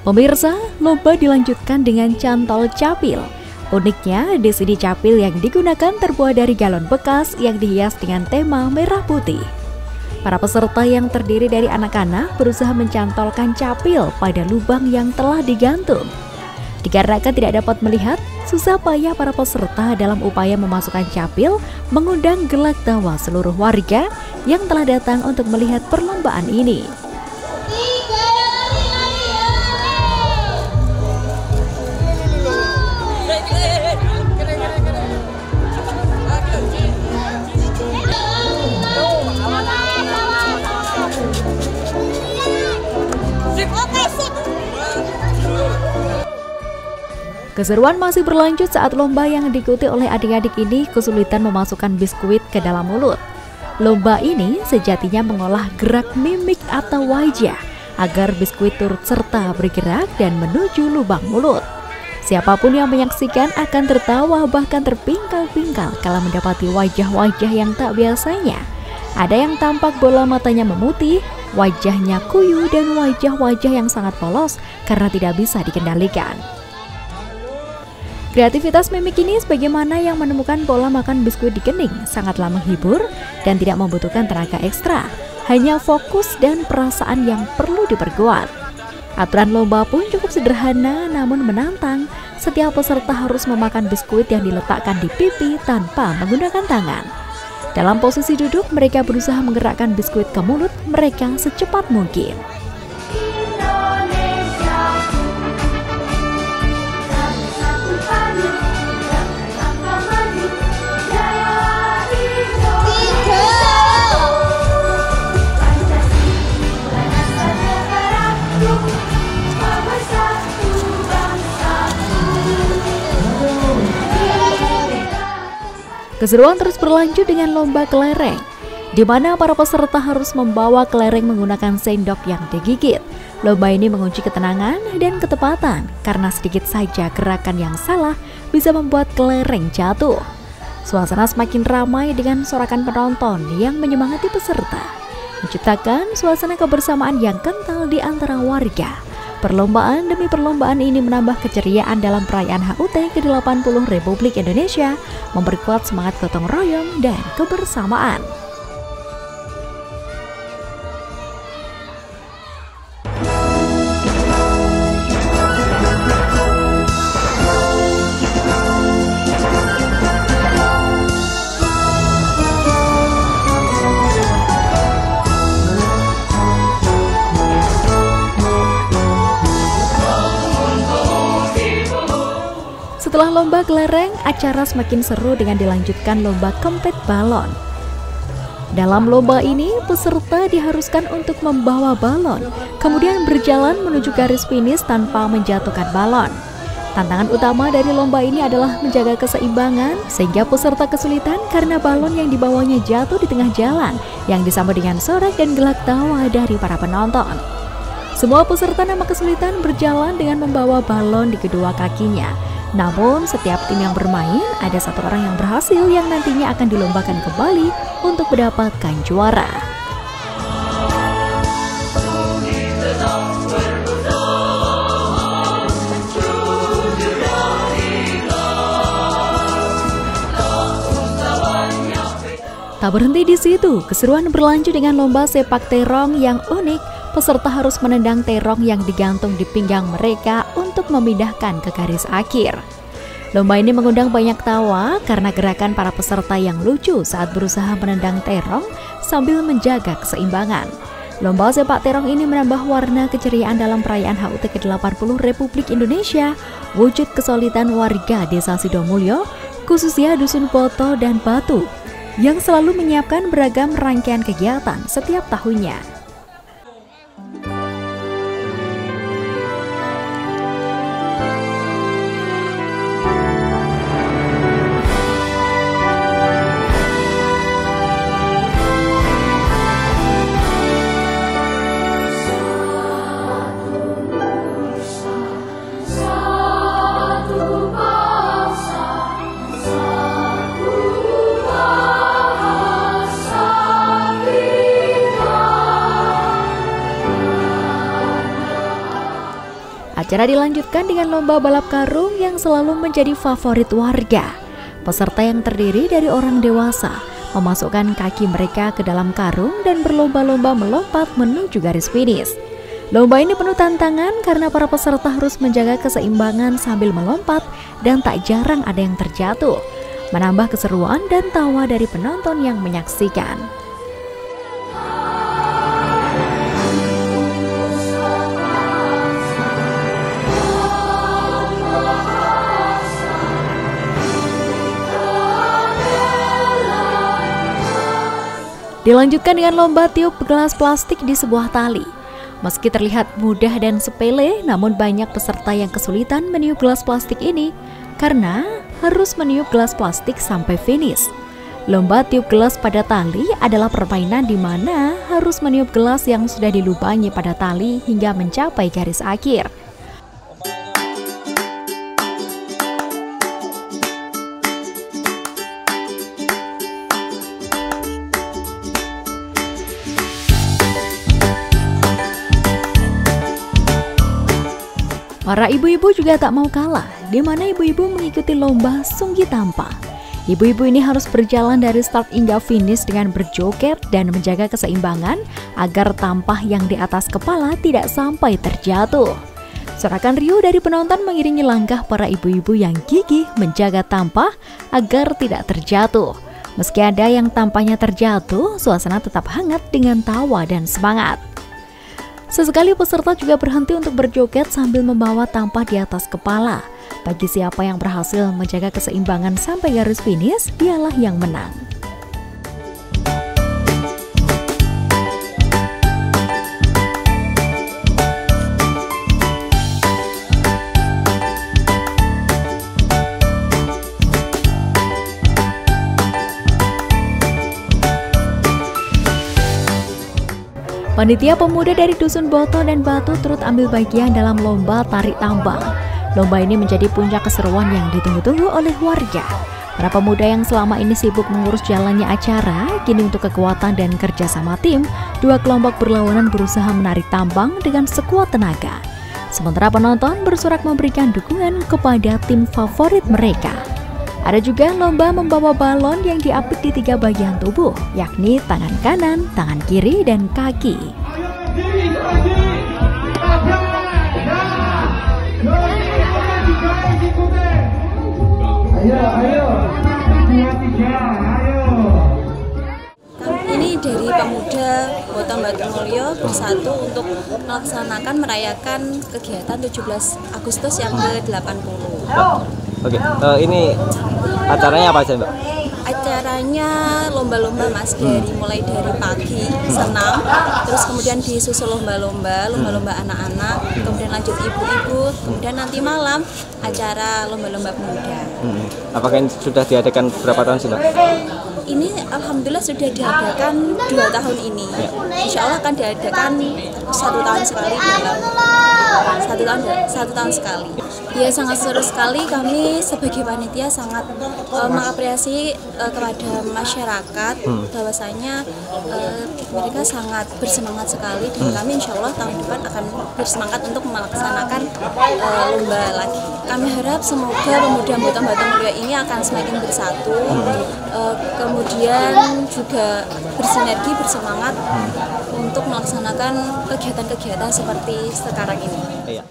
Pemirsa, lomba dilanjutkan dengan cantol capil. Uniknya, di sini capil yang digunakan terbuat dari galon bekas yang dihias dengan tema merah putih. Para peserta yang terdiri dari anak-anak berusaha mencantolkan capil pada lubang yang telah digantung. Dikarenakan tidak dapat melihat, susah payah para peserta dalam upaya memasukkan capil mengundang gelak tawa seluruh warga yang telah datang untuk melihat perlombaan ini. Keseruan masih berlanjut saat lomba yang diikuti oleh adik-adik ini kesulitan memasukkan biskuit ke dalam mulut. Lomba ini sejatinya mengolah gerak mimik atau wajah agar biskuit turut serta bergerak dan menuju lubang mulut. Siapapun yang menyaksikan akan tertawa bahkan terpingkal-pingkal kalau mendapati wajah-wajah yang tak biasanya. Ada yang tampak bola matanya memutih, wajahnya kuyu dan wajah-wajah yang sangat polos karena tidak bisa dikendalikan. Kreativitas mimik ini sebagaimana yang menemukan pola makan biskuit di kening sangatlah menghibur dan tidak membutuhkan tenaga ekstra, hanya fokus dan perasaan yang perlu diperkuat. Aturan lomba pun cukup sederhana namun menantang. Setiap peserta harus memakan biskuit yang diletakkan di pipi tanpa menggunakan tangan. Dalam posisi duduk, mereka berusaha menggerakkan biskuit ke mulut mereka secepat mungkin. Keseruan terus berlanjut dengan lomba kelereng, di mana para peserta harus membawa kelereng menggunakan sendok yang digigit. Lomba ini menguji ketenangan dan ketepatan, karena sedikit saja gerakan yang salah bisa membuat kelereng jatuh. Suasana semakin ramai dengan sorakan penonton yang menyemangati peserta, menciptakan suasana kebersamaan yang kental di antara warga. Perlombaan demi perlombaan ini menambah keceriaan dalam perayaan HUT ke-80 Republik Indonesia, memperkuat semangat gotong royong dan kebersamaan. Setelah lomba kelereng, acara semakin seru dengan dilanjutkan lomba kempet balon. Dalam lomba ini, peserta diharuskan untuk membawa balon, kemudian berjalan menuju garis finish tanpa menjatuhkan balon. Tantangan utama dari lomba ini adalah menjaga keseimbangan, sehingga peserta kesulitan karena balon yang dibawanya jatuh di tengah jalan, yang disambut dengan sorak dan gelak tawa dari para penonton. Semua peserta nampak kesulitan berjalan dengan membawa balon di kedua kakinya. Namun, setiap tim yang bermain, ada satu orang yang berhasil yang nantinya akan dilombakan kembali untuk mendapatkan juara. Tak berhenti di situ, keseruan berlanjut dengan lomba sepak terong yang unik. Peserta harus menendang terong yang digantung di pinggang mereka untuk memindahkan ke garis akhir. Lomba ini mengundang banyak tawa karena gerakan para peserta yang lucu saat berusaha menendang terong sambil menjaga keseimbangan. Lomba sepak terong ini menambah warna keceriaan dalam perayaan HUT ke-80 Republik Indonesia, wujud kesolidan warga Desa Sidomulyo, khususnya Dusun Poto dan Batu, yang selalu menyiapkan beragam rangkaian kegiatan setiap tahunnya. Acara dilanjutkan dengan lomba balap karung yang selalu menjadi favorit warga. Peserta yang terdiri dari orang dewasa memasukkan kaki mereka ke dalam karung dan berlomba-lomba melompat menuju garis finish. Lomba ini penuh tantangan karena para peserta harus menjaga keseimbangan sambil melompat dan tak jarang ada yang terjatuh, menambah keseruan dan tawa dari penonton yang menyaksikan. Dilanjutkan dengan lomba tiup gelas plastik di sebuah tali. Meski terlihat mudah dan sepele, namun banyak peserta yang kesulitan meniup gelas plastik ini karena harus meniup gelas plastik sampai finish. Lomba tiup gelas pada tali adalah permainan di mana harus meniup gelas yang sudah dilubangi pada tali hingga mencapai garis akhir. Para ibu-ibu juga tak mau kalah, di mana ibu-ibu mengikuti lomba sunggi tampa. Ibu-ibu ini harus berjalan dari start hingga finish dengan berjoget dan menjaga keseimbangan agar tampah yang di atas kepala tidak sampai terjatuh. Sorakan riuh dari penonton mengiringi langkah para ibu-ibu yang gigih menjaga tampah agar tidak terjatuh. Meski ada yang tampahnya terjatuh, suasana tetap hangat dengan tawa dan semangat. Sesekali peserta juga berhenti untuk berjoget sambil membawa tampah di atas kepala. Bagi siapa yang berhasil menjaga keseimbangan sampai garis finish, dialah yang menang. Panitia pemuda dari Dusun Boto dan Batu turut ambil bagian dalam lomba tarik tambang. Lomba ini menjadi puncak keseruan yang ditunggu-tunggu oleh warga. Para pemuda yang selama ini sibuk mengurus jalannya acara, kini untuk kekuatan dan kerjasama tim, dua kelompok berlawanan berusaha menarik tambang dengan sekuat tenaga. Sementara penonton bersorak memberikan dukungan kepada tim favorit mereka. Ada juga lomba membawa balon yang diapit di 3 bagian tubuh, yakni tangan kanan, tangan kiri, dan kaki. Ini dari pemuda Boto Batu Mulyo bersatu untuk melaksanakan merayakan kegiatan 17 Agustus yang ke-80. Oke, ini acaranya apa aja, Mbak? Acaranya lomba-lomba, Mas, mulai dari pagi senam, terus kemudian disusul lomba-lomba anak-anak, kemudian lanjut ibu-ibu, kemudian nanti malam acara lomba-lomba pemuda. Apakah ini sudah diadakan berapa tahun sih, Mbak? Ini alhamdulillah sudah diadakan 2 tahun ini. Insya Allah akan diadakan 1 tahun sekali dalam 1 tahun sekali. Ya, sangat seru sekali. Kami sebagai panitia sangat mengapresiasi kepada masyarakat bahwasanya mereka sangat bersemangat sekali, dan kami insya Allah tahun depan akan bersemangat untuk melaksanakan lomba lagi. Kami harap semoga pemuda Boto Batu Mulyo ini akan semakin bersatu, kemudian juga bersinergi, bersemangat untuk melaksanakan kegiatan-kegiatan seperti sekarang ini. Iya.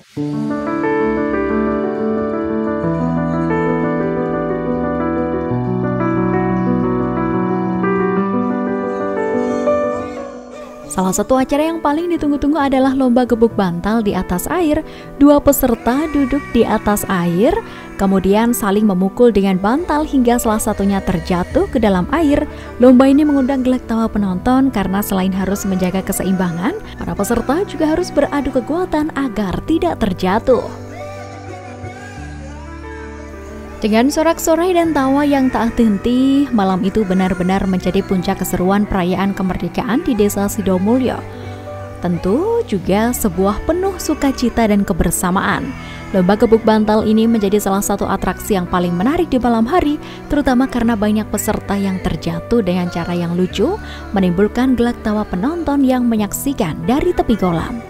Salah satu acara yang paling ditunggu-tunggu adalah lomba gebuk bantal di atas air. 2 peserta duduk di atas air, kemudian saling memukul dengan bantal hingga salah satunya terjatuh ke dalam air. Lomba ini mengundang gelak tawa penonton karena selain harus menjaga keseimbangan, para peserta juga harus beradu kekuatan agar tidak terjatuh. Dengan sorak-sorai dan tawa yang tak henti, malam itu benar-benar menjadi puncak keseruan perayaan kemerdekaan di Desa Sidomulyo. Tentu juga sebuah penuh sukacita dan kebersamaan. Lomba gebuk bantal ini menjadi salah satu atraksi yang paling menarik di malam hari, terutama karena banyak peserta yang terjatuh dengan cara yang lucu, menimbulkan gelak tawa penonton yang menyaksikan dari tepi kolam.